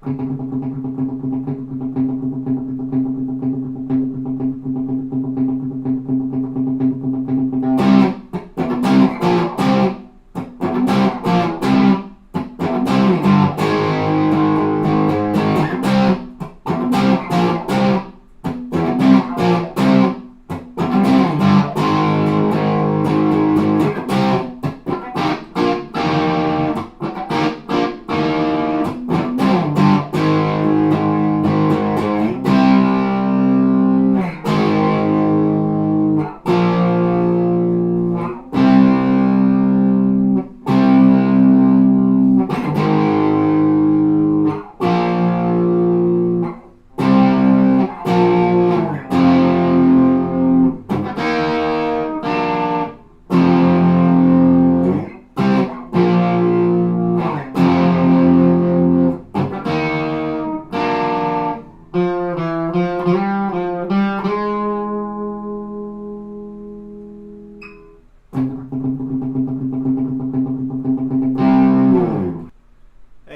Hey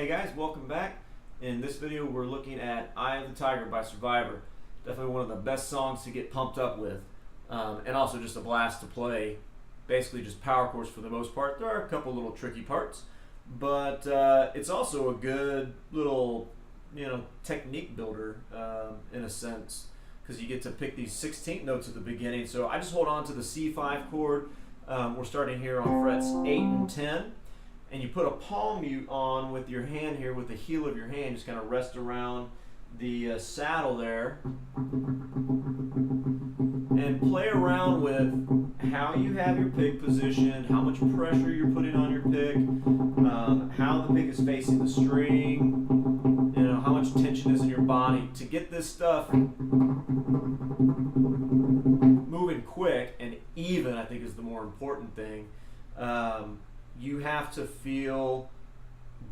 guys, welcome back. In this video we're looking at Eye of the Tiger by Survivor. Definitely one of the best songs to get pumped up with, and also just a blast to play. Basically just power chords for the most part. There are a couple little tricky parts, but it's also a good little technique builder in a sense, because you get to pick these 16th notes at the beginning. So I just hold on to the C5 chord. We're starting here on frets 8 and 10. And you put a palm mute on with your hand here, with the heel of your hand, just kind of rest around the saddle there. And play around with how you have your pick positioned, how much pressure you're putting on your pick, how the pick is facing the string, how much tension is in your body. To get this stuff moving quick and even, I think, is the more important thing. You have to feel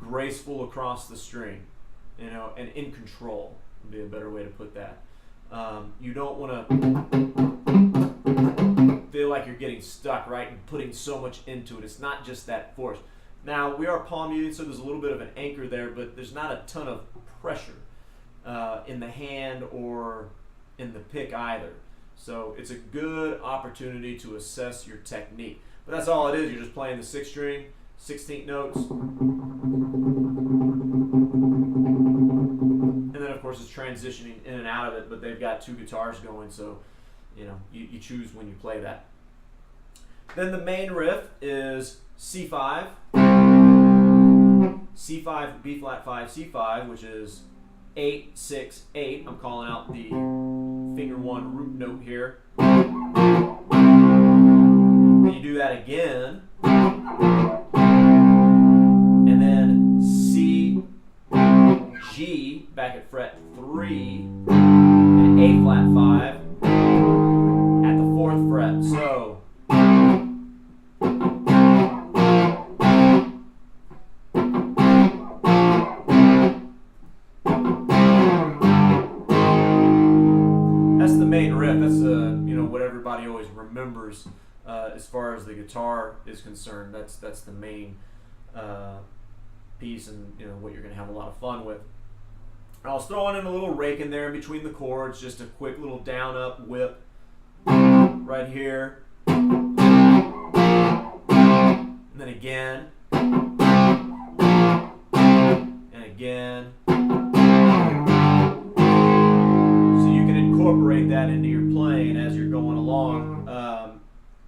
graceful across the string, and in control would be a better way to put that. You don't want to feel like you're getting stuck, right, and putting so much into it. It's not just that force. Now, we are palm muting, so there's a little bit of an anchor there, but there's not a ton of pressure in the hand or in the pick either. So it's a good opportunity to assess your technique. But that's all it is. You're just playing the 6th string, 16th notes. And then, of course, it's transitioning in and out of it, but they've got 2 guitars going, so you choose when you play that. Then the main riff is C5, C5, B flat 5, C5, which is 8, 6, 8. I'm calling out the finger 1 root note here. You do that again, and then C, G back at fret 3, and A flat 5 at the 4th fret. So that's the main riff. That's what everybody always remembers. As far as the guitar is concerned, that's the main piece, and what you're going to have a lot of fun with. I was throwing in a little rake in there in between the chords, just a quick little down up whip right here, and then again, and again. So you can incorporate that into your playing as you're going along.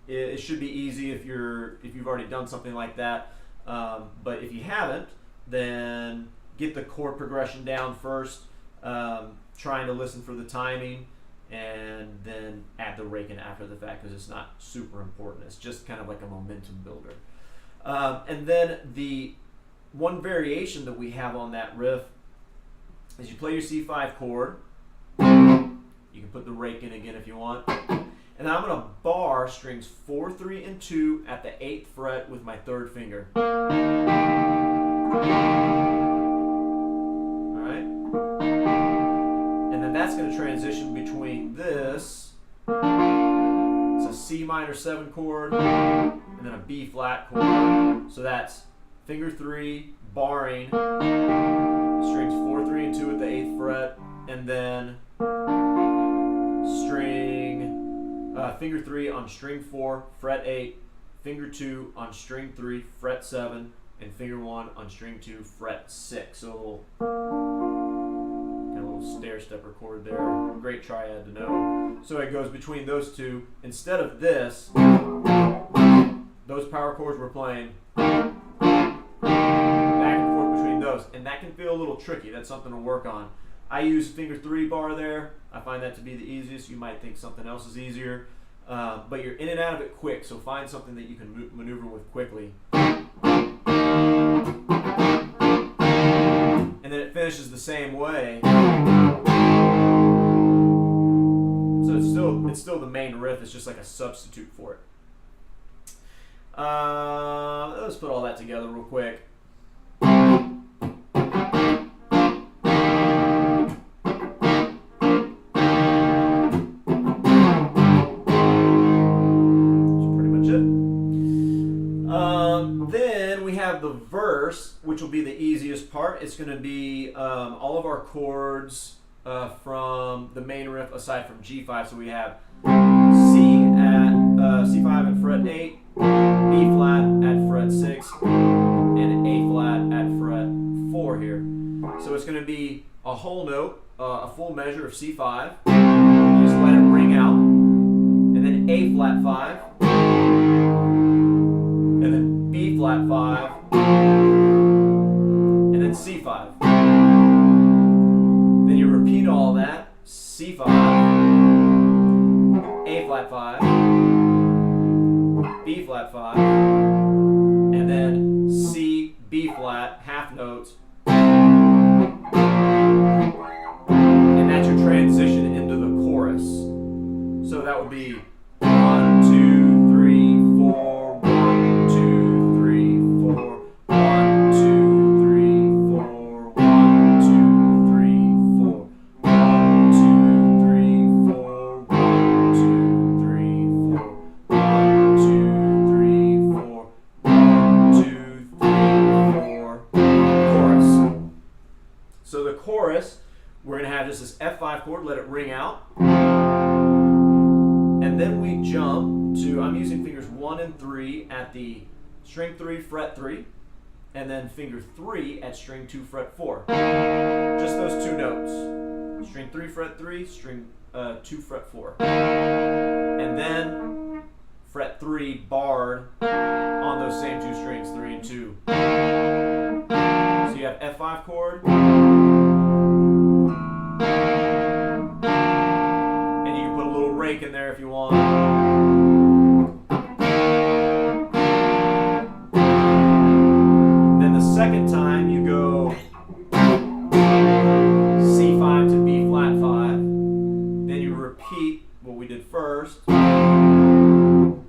It should be easy if you've already done something like that, but if you haven't, then get the chord progression down first, trying to listen for the timing, and then add the rake in after the fact, because it's not super important. It's just kind of like a momentum builder. And then the one variation that we have on that riff is you play your C5 chord. You can put the rake in again if you want. And then I'm going to bar strings 4, 3, and 2 at the 8th fret with my 3rd finger. Alright? And then that's going to transition between this, it's a C minor 7 chord, and then a B flat chord. So that's finger 3, barring strings 4, 3, finger 3 on string 4, fret 8, finger 2 on string 3, fret 7, and finger 1 on string 2, fret 6. So a little stair stepper chord there. Great triad to know. So it goes between those two. Instead of this, those power chords we're playing back and forth between those, and that can feel a little tricky. That's something to work on. I use finger 3 bar there. I find that to be the easiest. You might think something else is easier, but you're in and out of it quick, so find something that you can maneuver with quickly. And then it finishes the same way. So it's still the main riff. It's just like a substitute for it. Let's put all that together real quick. Then we have the verse, which will be the easiest part. It's going to be all of our chords from the main riff aside from G5. So we have C5 at fret 8, B flat at fret 6, and A flat at fret 4 here. So it's going to be a whole note, a full measure of C5. You just let it ring out, and then A flat 5. And then B flat 5, and then C5. Then you repeat all that, C5, A flat 5, B flat 5, and then C, B flat, half notes. And that's your transition into the chorus. So that would be 1, 2, 3, 4. 1, 2, 3, 4. 1, 2, 3, 4. 1, 2, 3, 4. 1, 2, 3, 4. 1, 2, 3, 4. 1, 2, 3, 4. 1, 2, 3, 4. Chorus. So the chorus, we're going to have just this F5 chord, let it ring out. And then we jump to, I'm using fingers 1 and 3 at the string 3, fret 3, and then finger 3 at string 2, fret 4. Just those two notes. String 3, fret 3, string 2, fret 4. And then fret 3 barred on those same two strings, 3 and 2. So you have F5 chord, and you can put a little rake in there if you want. Then the second time you go C5 to B flat 5. Then you repeat what we did first. And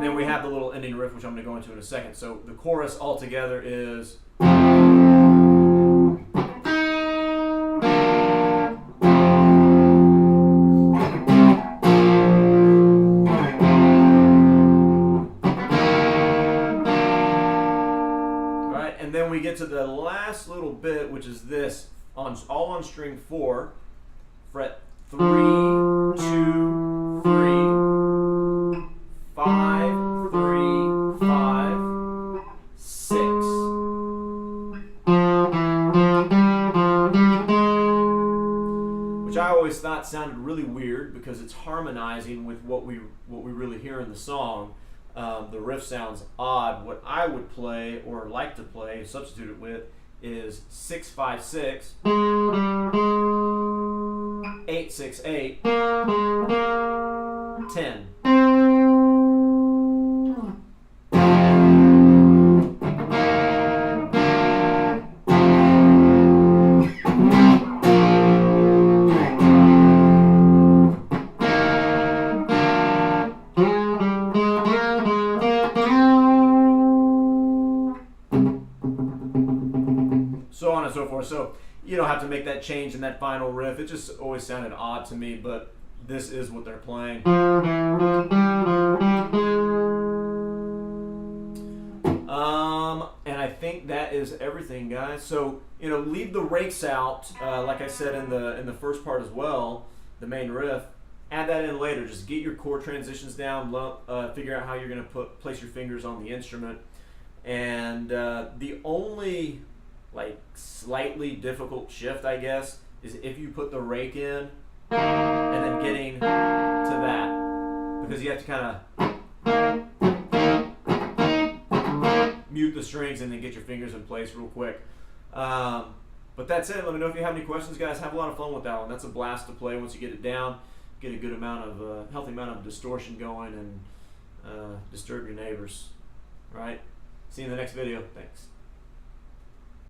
then we have the little ending riff, which I'm going to go into in a second. So the chorus altogether is. And then we get to the last little bit, which is this, all on string 4, fret 3, 2, 3, 5, 3, 5, 6. Which I always thought sounded really weird because it's harmonizing with what we really hear in the song. The riff sounds odd. What I would play or like to play, substitute it with, is 6, 5, 6, 8, 6, 8, 10. So on and so forth. So you don't have to make that change in that final riff. It just always sounded odd to me, but this is what they're playing. And I think that is everything, guys. So, you know, leave the rakes out, like I said in the first part as well, the main riff. Add that in later. Just get your chord transitions down, figure out how you're going to place your fingers on the instrument. And the only like slightly difficult shift, I guess, is if you put the rake in and then getting to that, because you have to kind of mute the strings and then get your fingers in place real quick. But that's it. Let me know if you have any questions, guys. Have a lot of fun with that one. That's a blast to play once you get it down. Get a good amount of healthy amount of distortion going and disturb your neighbors. All right. See you in the next video. Thanks.